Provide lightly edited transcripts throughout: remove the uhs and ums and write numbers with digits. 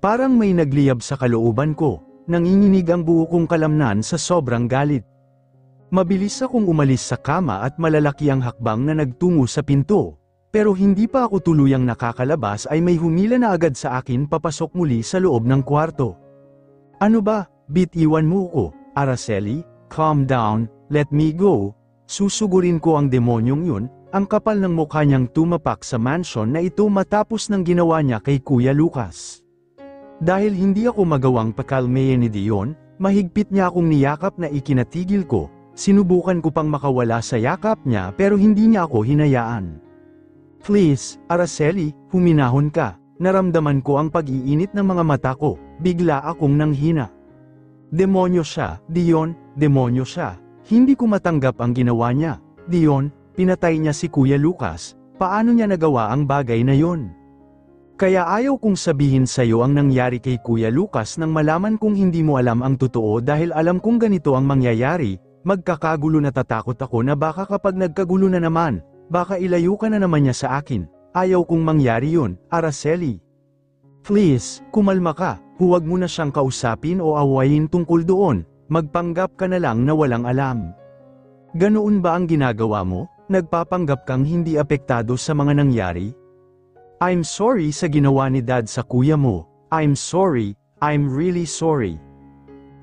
Parang may nagliyab sa kalooban ko, nanginginig ang buo kong kalamnan sa sobrang galit. Mabilis akong umalis sa kama at malalaki ang hakbang na nagtungo sa pinto, pero hindi pa ako tuluyang nakakalabas ay may humila na agad sa akin papasok muli sa loob ng kwarto. Ano ba, bitiwan mo ko, Araceli, calm down, let me go. Susugurin ko ang demonyong yun, ang kapal ng mukha niyang tumapak sa mansion na ito matapos ng ginawa niya kay Kuya Lucas. Dahil hindi ako magawang pakalmayan ni Dion, mahigpit niya akong niyakap na ikinatigil ko, sinubukan ko pang makawala sa yakap niya pero hindi niya ako hinayaan. Please, Araceli, huminahon ka, naramdaman ko ang pag-iinit ng mga mata ko, bigla akong nanghina. Demonyo siya, Dion, demonyo siya, hindi ko matanggap ang ginawa niya, Dion, pinatay niya si Kuya Lucas, paano niya nagawa ang bagay na yon? Kaya ayaw kong sabihin sa'yo ang nangyari kay Kuya Lucas nang malaman kong hindi mo alam ang totoo dahil alam kong ganito ang mangyayari, magkakagulo na tatakot ako na baka kapag nagkagulo na naman, baka ilayo ka na naman niya sa akin, ayaw kong mangyari yun, Araceli. Please, kumalma ka, huwag mo na siyang kausapin o awayin tungkol doon, magpanggap ka na lang na walang alam. Ganoon ba ang ginagawa mo? Nagpapanggap kang hindi apektado sa mga nangyari? I'm sorry sa ginawa ni Dad sa kuya mo. I'm sorry, I'm really sorry.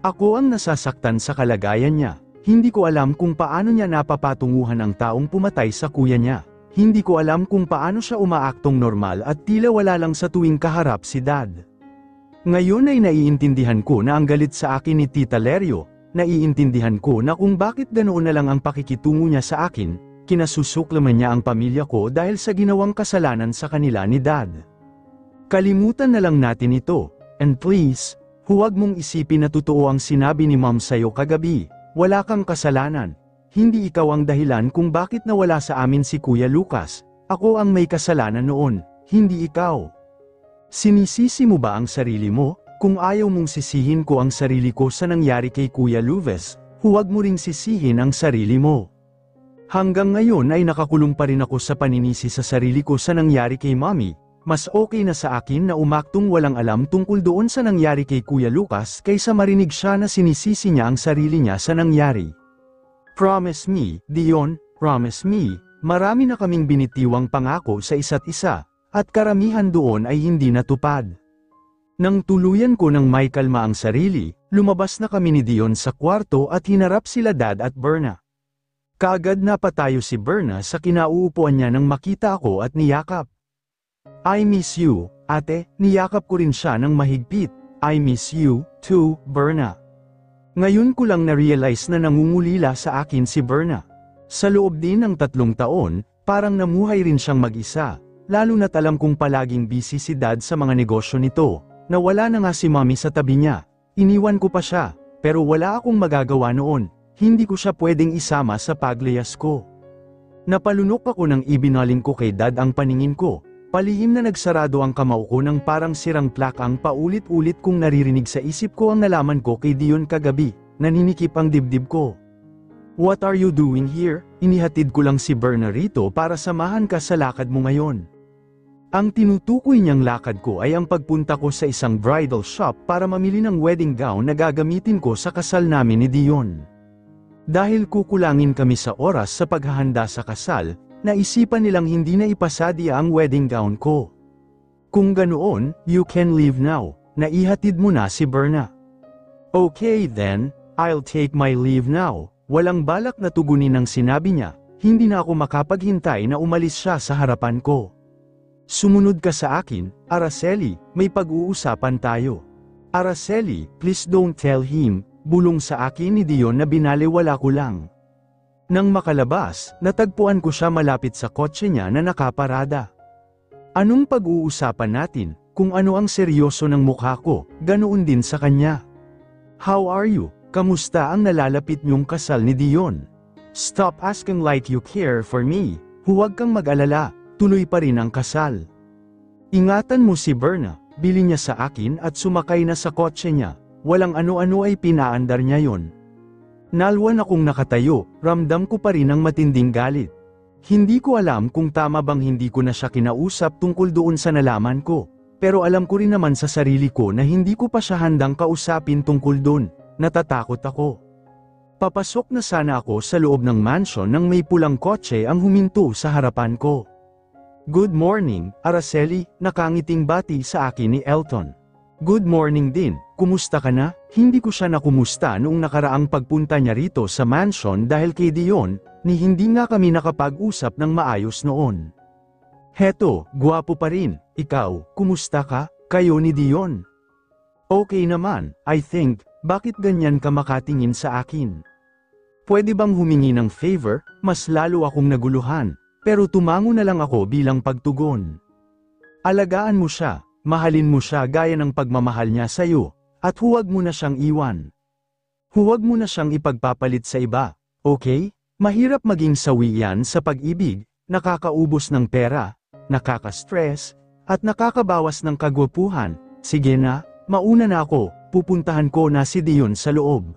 Ako ang nasasaktan sa kalagayan niya. Hindi ko alam kung paano niya napapatunguhan ang taong pumatay sa kuya niya. Hindi ko alam kung paano siya umaaktong normal at tila wala lang sa tuwing kaharap si Dad. Ngayon ay naiintindihan ko na ang galit sa akin ni Tita Lerio, naiintindihan ko na kung bakit ganoon na lang ang pakikitungo niya sa akin, kinasusuklaman niya ang pamilya ko dahil sa ginawang kasalanan sa kanila ni Dad. Kalimutan na lang natin ito, and please, huwag mong isipin na totoo ang sinabi ni Mom sa'yo kagabi, wala kang kasalanan, hindi ikaw ang dahilan kung bakit nawala sa amin si Kuya Lucas, ako ang may kasalanan noon, hindi ikaw. Sinisisi mo ba ang sarili mo? Kung ayaw mong sisihin ko ang sarili ko sa nangyari kay Kuya Luves, huwag mo ring sisihin ang sarili mo. Hanggang ngayon ay nakakulong pa rin ako sa paninisi sa sarili ko sa nangyari kay Mommy, mas okay na sa akin na umaktong walang alam tungkol doon sa nangyari kay Kuya Lucas kaysa marinig siya na sinisisi niya ang sarili niya sa nangyari. Promise me, Dion, promise me, marami na kaming binitiwang pangako sa isa't isa, at karamihan doon ay hindi natupad. Nang tuluyan ko ng may kalma ang sarili, lumabas na kami ni Dion sa kwarto at hinarap sila Dad at Berna. Kaagad napatayo si Berna sa kinauupuan niya nang makita ako at niyakap. I miss you, ate, niyakap ko rin siya ng mahigpit. I miss you, too, Berna. Ngayon ko lang na-realize na nangungulila sa akin si Berna. Sa loob din ng 3 taon, parang namuhay rin siyang mag-isa, lalo na't alam kong palaging busy si Dad sa mga negosyo nito, na wala na nga si Mommy sa tabi niya. Iniwan ko pa siya, pero wala akong magagawa noon. Hindi ko siya pwedeng isama sa paglayas ko. Napalunok ako nang ibinaling ko kay Dad ang paningin ko, palihim na nagsarado ang kamao ko nang parang sirang plakang paulit-ulit kong naririnig sa isip ko ang nalaman ko kay Dion kagabi, naninikip ang dibdib ko. What are you doing here? Inihatid ko lang si Berna rito para samahan ka sa lakad mo ngayon. Ang tinutukoy niyang lakad ko ay ang pagpunta ko sa isang bridal shop para mamili ng wedding gown na gagamitin ko sa kasal namin ni Dion. Dahil kukulangin kami sa oras sa paghahanda sa kasal, naisipan nilang hindi na ipasadya ang wedding gown ko. Kung ganoon, you can leave now, naihatid mo na si Berna. Okay then, I'll take my leave now. Walang balak na tugunin ang sinabi niya, hindi na ako makapaghintay na umalis siya sa harapan ko. Sumunod ka sa akin, Araceli, may pag-uusapan tayo. Araceli, please don't tell him, bulong sa akin ni Dion na binaliwala ko lang. Nang makalabas, natagpuan ko siya malapit sa kotse niya na nakaparada. Anong pag-uusapan natin? Kung ano ang seryoso ng mukha ko, ganoon din sa kanya. How are you? Kamusta ang nalalapit niyong kasal ni Dion? Stop asking like you care for me. Huwag kang mag-alala, tuloy pa rin ang kasal. Ingatan mo si Berna, bili niya sa akin at sumakay na sa kotse niya. Walang ano-ano ay pinaandar niya yon. Nalwan akong nakatayo, ramdam ko pa rin ang matinding galit. Hindi ko alam kung tama bang hindi ko na siya kinausap tungkol doon sa nalaman ko. pero alam ko rin naman sa sarili ko na hindi ko pa siya handang kausapin tungkol dun. Natatakot ako. Papasok na sana ako sa loob ng mansion nang may pulang kotse ang huminto sa harapan ko. "Good morning, Araceli," nakangiting bati sa akin ni Elton. "Good morning din, kumusta ka na?" Hindi ko siya nakumusta noong nakaraang pagpunta niya rito sa mansion dahil kay Dion, ni hindi nga kami nakapag-usap ng maayos noon. "Heto, gwapo pa rin, ikaw, kumusta ka?" "Kayo ni Dion?" "Okay naman, I think. Bakit ganyan ka makatingin sa akin? Pwede bang humingi ng favor?" Mas lalo akong naguluhan, pero tumango na lang ako bilang pagtugon. "Alagaan mo siya, mahalin mo siya gaya ng pagmamahal niya sa'yo, at huwag mo na siyang iwan. Huwag mo na siyang ipagpapalit sa iba, okay? Mahirap maging sawi yan sa pag-ibig, nakakaubos ng pera, nakaka-stress, at nakakabawas ng kagwapuhan. Sige na, mauna na ako, pupuntahan ko na si Dion sa loob."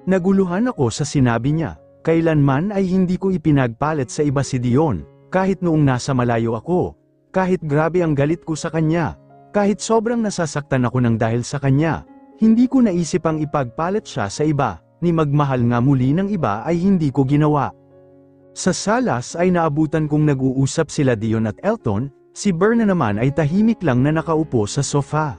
Naguluhan ako sa sinabi niya. Kailanman ay hindi ko ipinagpalit sa iba si Dion, kahit noong nasa malayo ako, kahit grabe ang galit ko sa kanya, kahit sobrang nasasaktan ako ng dahil sa kanya, hindi ko naisip ang ipagpalit siya sa iba, ni magmahal nga muli ng iba ay hindi ko ginawa. Sa salas ay naabutan kong nag-uusap sila Dion at Elton, si Berna naman ay tahimik lang na nakaupo sa sofa.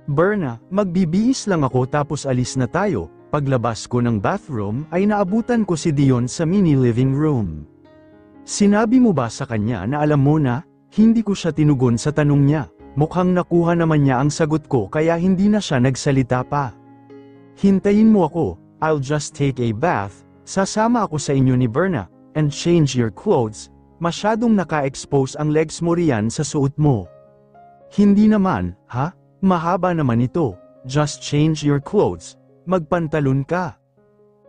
"Berna, magbibihis lang ako tapos alis na tayo." Paglabas ko ng bathroom ay naabutan ko si Dion sa mini living room. "Sinabi mo ba sa kanya na alam mo na?" Hindi ko siya tinugon sa tanong niya. Mukhang nakuha naman niya ang sagot ko kaya hindi na siya nagsalita pa. "Hintayin mo ako, I'll just take a bath, sasama ako sa inyo ni Berna, and change your clothes, masyadong naka-expose ang legs mo riyan sa suot mo." "Hindi naman, ha? Mahaba naman ito, just change your clothes. Magpantalon ka."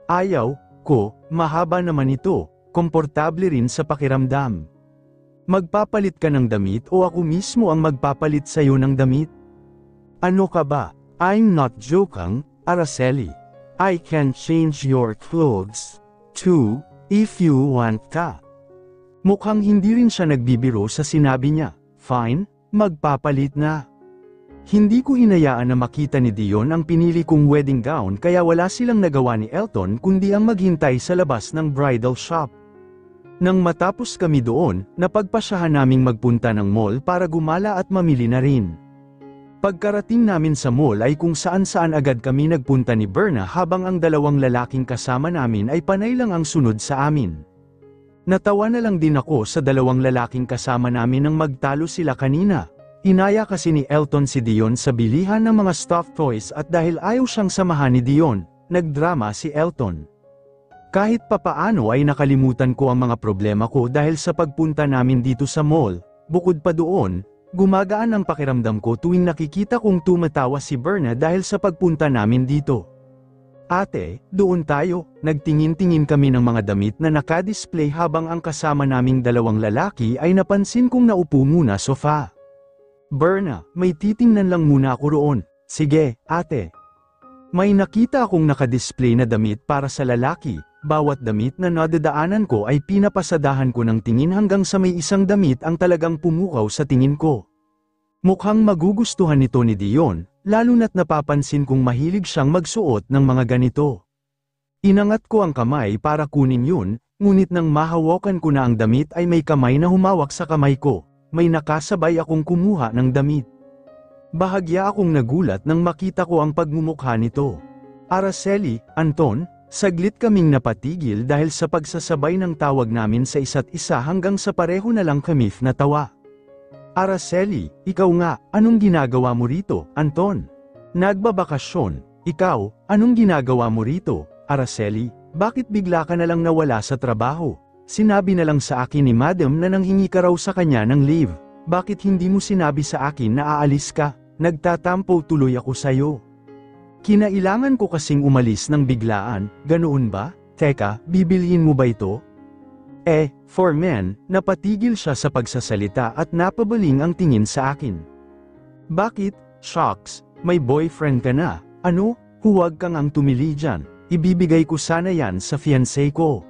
"Ayaw ko, mahaba naman ito, komportable rin sa pakiramdam." "Magpapalit ka ng damit o ako mismo ang magpapalit sa'yo ng damit?" "Ano ka ba? I'm not joking, Araceli. I can change your clothes, too, if you want ka." Mukhang hindi rin siya nagbibiro sa sinabi niya. "Fine, magpapalit na." Hindi ko hinayaan na makita ni Dion ang pinili kong wedding gown kaya wala silang nagawa ni Elton kundi ang maghintay sa labas ng bridal shop. Nang matapos kami doon, napagpasyahan naming magpunta ng mall para gumala at mamili na rin. Pagkarating namin sa mall ay kung saan-saan agad kami nagpunta ni Berna habang ang dalawang lalaking kasama namin ay panay lang ang sunod sa amin. Natawa na lang din ako sa dalawang lalaking kasama namin nang magtalo sila kanina. Inaya kasi ni Elton si Dion sa bilihan ng mga stuffed toys at dahil ayaw siyang samahan ni Dion, nagdrama si Elton. Kahit papaano ay nakalimutan ko ang mga problema ko dahil sa pagpunta namin dito sa mall. Bukod pa doon, gumagaan ang pakiramdam ko tuwing nakikita kong tumatawa si Berna dahil sa pagpunta namin dito. "Ate, doon tayo." Nagtingin-tingin kami ng mga damit na nakadisplay habang ang kasama naming dalawang lalaki ay napansin kong naupo muna sa sofa. "Berna, may titingnan lang muna ako roon." "Sige, ate." May nakita akong nakadisplay na damit para sa lalaki. Bawat damit na nadadaanan ko ay pinapasadahan ko ng tingin hanggang sa may isang damit ang talagang pumukaw sa tingin ko. Mukhang magugustuhan nito ni Dion, lalo na't napapansin kong mahilig siyang magsuot ng mga ganito. Inangat ko ang kamay para kunin yun, ngunit nang mahawakan ko na ang damit ay may kamay na humawak sa kamay ko. May nakasabay akong kumuha ng damit. Bahagya akong nagulat nang makita ko ang pagmumukha nito. "Araceli, Anton." Saglit kaming napatigil dahil sa pagsasabay ng tawag namin sa isa't isa hanggang sa pareho na lang kami natawa. "Araceli, ikaw nga, anong ginagawa mo rito, Anton?" "Nagbabakasyon. Ikaw, anong ginagawa mo rito, Araceli? Bakit bigla ka na lang nawala sa trabaho? Sinabi na lang sa akin ni Madam na nanghingi ka raw sa kanya ng leave. Bakit hindi mo sinabi sa akin na aalis ka? Nagtatampo tuloy ako sa'yo." "Kinailangan ko kasing umalis ng biglaan, ganoon ba? Teka, bibilhin mo ba ito?" For men, napatigil siya sa pagsasalita at napabaling ang tingin sa akin. "Bakit? Shucks, may boyfriend ka na. Ano? Huwag kang ang tumili dyan. Ibibigay ko sana yan sa fiancé ko."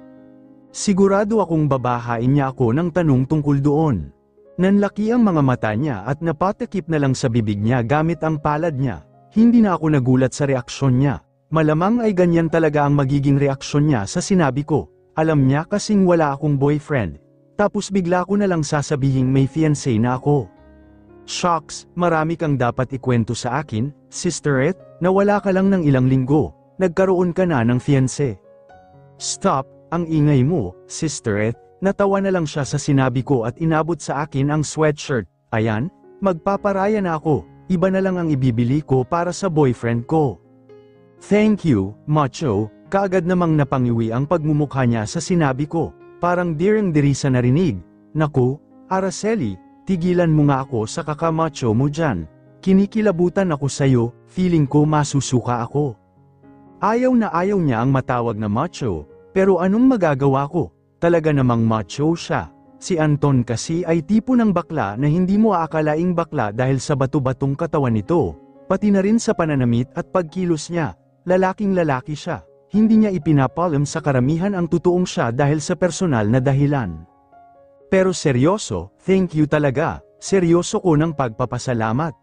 Sigurado akong babahain niya ako ng tanong tungkol doon. Nanlaki ang mga mata niya at napatakip na lang sa bibig niya gamit ang palad niya. Hindi na ako nagulat sa reaksyon niya. Malamang ay ganyan talaga ang magiging reaksyon niya sa sinabi ko. Alam niya kasing wala akong boyfriend. Tapos bigla ko na lang sasabihing may fiancé na ako. Shocks, marami kang dapat ikwento sa akin, Sister Eth, na wala ka lang ng ilang linggo, nagkaroon ka na ng fiancé. Stop, ang ingay mo, Sister Eth, natawa na lang siya sa sinabi ko at inabot sa akin ang sweatshirt. Ayan, magpaparaya na ako, iba na lang ang ibibili ko para sa boyfriend ko. Thank you, macho, kaagad namang napangiwi ang pagmumukha niya sa sinabi ko, parang direng-diri sa narinig. Naku, Araceli, tigilan mo nga ako sa kakamacho mo dyan. Kinikilabutan ako sa'yo, feeling ko masusuka ako. Ayaw na ayaw niya ang matawag na macho, pero anong magagawa ko? Talaga namang macho siya. Si Anton kasi ay tipo ng bakla na hindi mo aakalaing bakla dahil sa bato-batong katawan nito, pati na rin sa pananamit at pagkilos niya. Lalaking lalaki siya. Hindi niya ipinapalam sa karamihan ang totoong siya dahil sa personal na dahilan. Pero seryoso, thank you talaga, seryoso ko ng pagpapasalamat.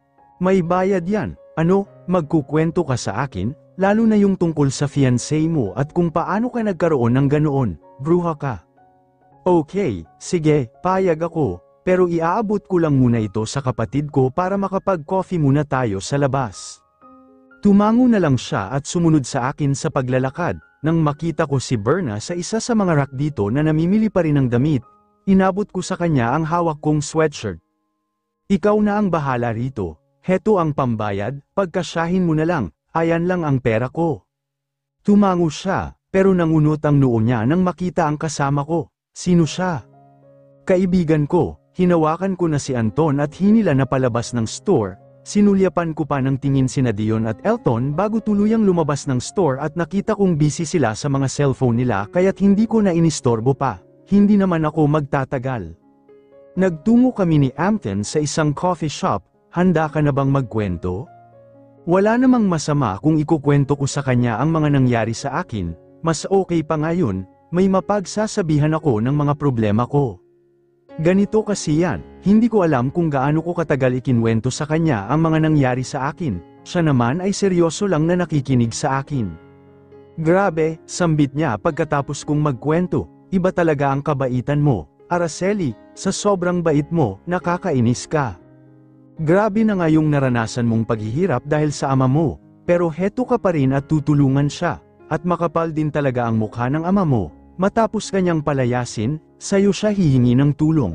May bayad yan, ano, magkukwento ka sa akin, lalo na yung tungkol sa fiancé mo at kung paano ka nagkaroon ng ganoon, bruha ka. Okay, sige, payag ako, pero iaabot ko lang muna ito sa kapatid ko para makapag-coffee muna tayo sa labas. Tumango na lang siya at sumunod sa akin sa paglalakad, nang makita ko si Berna sa isa sa mga rack dito na namimili pa rin ng damit, inabot ko sa kanya ang hawak kong sweatshirt. Ikaw na ang bahala rito, heto ang pambayad, pagkasyahin mo na lang, ayan lang ang pera ko. Tumango siya, pero nangunot ang noo niya nang makita ang kasama ko. Sino siya? Kaibigan ko, hinawakan ko na si Anton at hinila na palabas ng store. Sinulyapan ko pa ng tingin sina Dion at Elton bago tuluyang lumabas ng store at nakita kong busy sila sa mga cellphone nila kaya't hindi ko na inistorbo pa. Hindi naman ako magtatagal. Nagtungo kami ni Amten sa isang coffee shop. Handa ka na bang magkwento? Wala namang masama kung ikukwento ko sa kanya ang mga nangyari sa akin. Mas okay pa ngayon, may mapagsasabihan ako ng mga problema ko. Ganito kasi yan, hindi ko alam kung gaano ko katagal ikinwento sa kanya ang mga nangyari sa akin, siya naman ay seryoso lang na nakikinig sa akin. Grabe, sambit niya pagkatapos kong magkwento, iba talaga ang kabaitan mo, Araceli, sa sobrang bait mo, nakakainis ka. Grabe na nga yung naranasan mong paghihirap dahil sa ama mo, pero heto ka pa rin at tutulungan siya, at makapal din talaga ang mukha ng ama mo. Matapos kanyang palayasin, sa'yo siya hihingi ng tulong.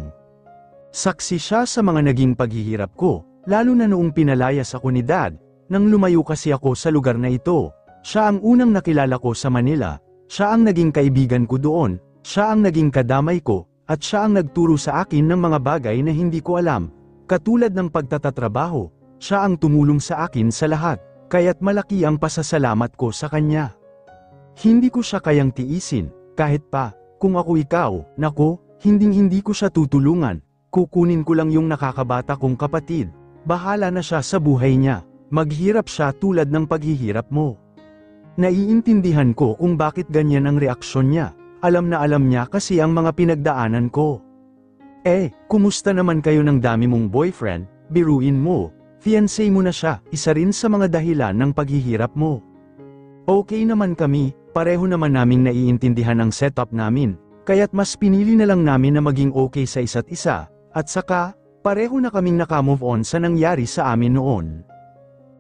Saksi siya sa mga naging paghihirap ko, lalo na noong pinalayas ako ni Dad, nang lumayo kasi ako sa lugar na ito. Siya ang unang nakilala ko sa Manila, siya ang naging kaibigan ko doon, siya ang naging kadamay ko, at siya ang nagturo sa akin ng mga bagay na hindi ko alam. Katulad ng pagtatatrabaho, siya ang tumulong sa akin sa lahat, kaya't malaki ang pasasalamat ko sa kanya. Hindi ko siya kayang tiisin. Kahit pa, kung ako ikaw, nako, hinding-hindi ko siya tutulungan, kukunin ko lang yung nakakabata kong kapatid, bahala na siya sa buhay niya, maghirap siya tulad ng paghihirap mo. Naiintindihan ko kung bakit ganyan ang reaksyon niya, alam na alam niya kasi ang mga pinagdaanan ko. Kumusta naman kayo ng dami mong boyfriend, biruin mo, fiancé mo na siya, isa rin sa mga dahilan ng paghihirap mo. Okay naman kami, pareho naman naming naiintindihan ang setup namin, kaya't mas pinili na lang namin na maging okay sa isa't isa, at saka, pareho na kaming nakamove on sa nangyari sa amin noon.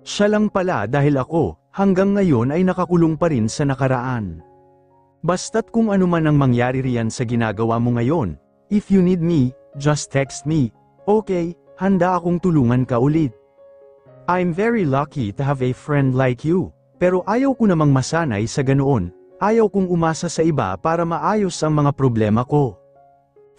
Siya lang pala dahil ako, hanggang ngayon ay nakakulong pa rin sa nakaraan. Basta't kung ano man ang mangyari riyan sa ginagawa mo ngayon, if you need me, just text me, okay, handa akong tulungan ka ulit. I'm very lucky to have a friend like you. Pero ayaw ko namang masanay sa ganoon, ayaw kong umasa sa iba para maayos ang mga problema ko.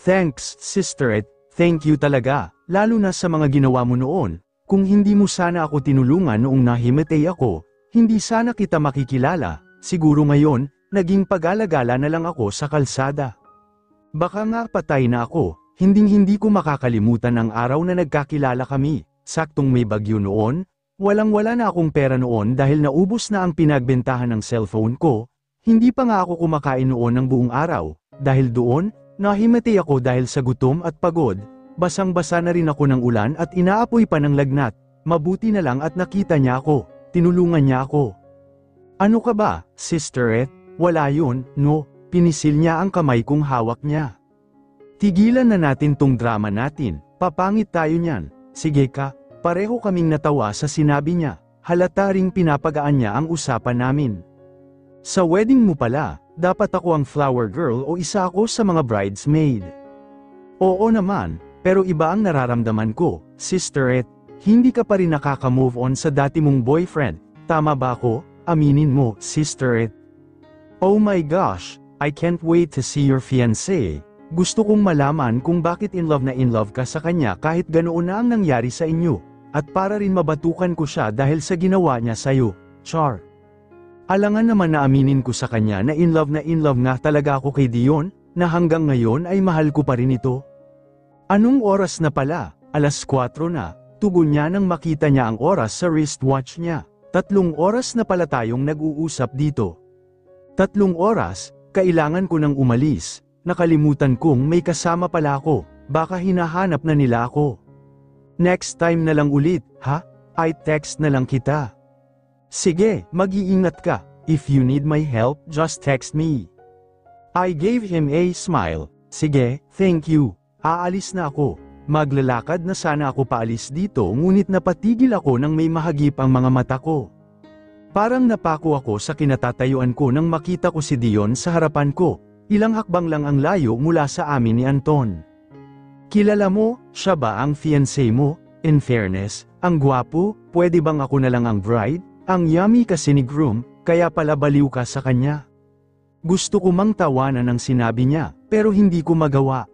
Thanks, Sister Eth, thank you talaga, lalo na sa mga ginawa mo noon. Kung hindi mo sana ako tinulungan noong nahimatay ako, hindi sana kita makikilala, siguro ngayon, naging pag-alagala na lang ako sa kalsada. Baka nga patay na ako, hinding-hindi ko makakalimutan ang araw na nagkakilala kami, saktong may bagyo noon. Walang-wala na akong pera noon dahil naubos na ang pinagbentahan ng cellphone ko, hindi pa nga ako kumakain noon ng buong araw, dahil doon, nahimatay ako dahil sa gutom at pagod, Basang-basa na rin ako ng ulan at inaapoy pa ng lagnat. Mabuti na lang at nakita niya ako. Tinulungan niya ako. Ano ka ba, sisterette? Wala yun, no. Pinisil niya ang kamay kong hawak niya. Tigilan na natin tong drama natin. Papangit tayo niyan. Sige ka. Pareho kaming natawa sa sinabi niya. Halata ring pinapagaan niya ang usapan namin. Sa wedding mo pala, dapat ako ang flower girl o isa ako sa mga bridesmaid. Oo naman, pero iba ang nararamdaman ko, sisterette. Hindi ka pa rin nakaka-move on sa dati mong boyfriend. Tama ba ako? Aminin mo, sisterette. Oh my gosh, I can't wait to see your fiancé. Gusto kong malaman kung bakit in love ka sa kanya kahit ganoon na ang nangyari sa inyo. At para rin mabatukan ko siya dahil sa ginawa niya sa'yo, Char. Alangan naman na aminin ko sa kanya na in love nga talaga ako kay Dion, na hanggang ngayon ay mahal ko pa rin ito. Anong oras na pala? 4:00 na, tugon niya nang makita niya ang oras sa wristwatch niya. 3 oras na pala tayong nag-uusap dito. 3 oras, kailangan ko nang umalis. Nakalimutan kong may kasama pala ako, baka hinahanap na nila ako. Next time na lang ulit, ha? I text na lang kita. Sige, mag-iingat ka. If you need my help, just text me. I gave him a smile. Sige, thank you. Aalis na ako. Maglalakad na sana ako paalis dito ngunit napatigil ako nang may mahagip ang mga mata ko. Parang napako ako sa kinatatayuan ko nang makita ko si Dion sa harapan ko. Ilang hakbang lang ang layo mula sa amin ni Anton. Kilala mo, siya ba ang fiancé mo? In fairness, ang gwapo, pwede bang ako na lang ang bride? Ang yummy kasi ni groom, kaya pala baliw ka sa kanya. Gusto ko mang tawanan ang sinabi niya, pero hindi ko magawa.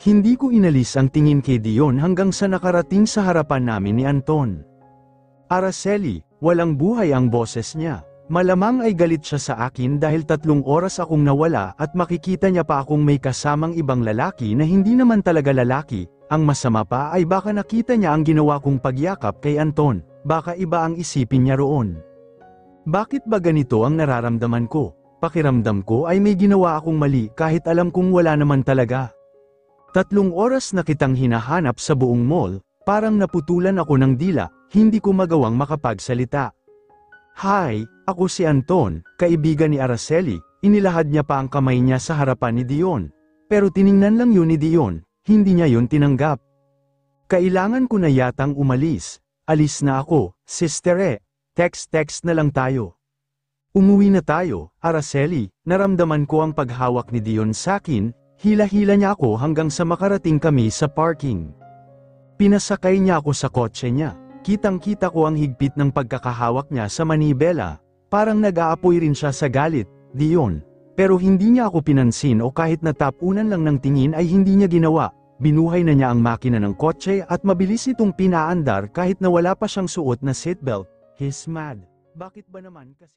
Hindi ko inalis ang tingin kay Dion hanggang sa nakarating sa harapan namin ni Anton. Araceli, walang buhay ang boses niya. Malamang ay galit siya sa akin dahil 3 oras akong nawala at makikita niya pa akong may kasamang ibang lalaki na hindi naman talaga lalaki. Ang masama pa ay baka nakita niya ang ginawa kong pagyakap kay Anton, baka iba ang isipin niya roon. Bakit ba ganito ang nararamdaman ko? Pakiramdam ko ay may ginawa akong mali kahit alam kong wala naman talaga. 3 oras na kitang hinahanap sa buong mall, parang naputulan ako ng dila, hindi ko magawang makapagsalita. Hi, ako si Anton, kaibigan ni Araceli. Inilahad niya pa ang kamay niya sa harapan ni Dion. Pero tiningnan lang yun ni Dion, hindi niya yun tinanggap. Kailangan ko na yatang umalis. Alis na ako, sistere. Text na lang tayo. Umuwi na tayo, Araceli. Naramdaman ko ang paghawak ni Dion sakin, hila-hila niya ako hanggang sa makarating kami sa parking. Pinasakay niya ako sa kotse niya. Kitang-kita ko ang higpit ng pagkakahawak niya sa manibela, parang nag-aapoy rin siya sa galit, Dion. Pero hindi niya ako pinansin o kahit natapunan lang ng tingin ay hindi niya ginawa, binuhay na niya ang makina ng kotse at mabilis itong pinaandar kahit na wala pa siyang suot na seatbelt. He's mad. Bakit ba naman kasi...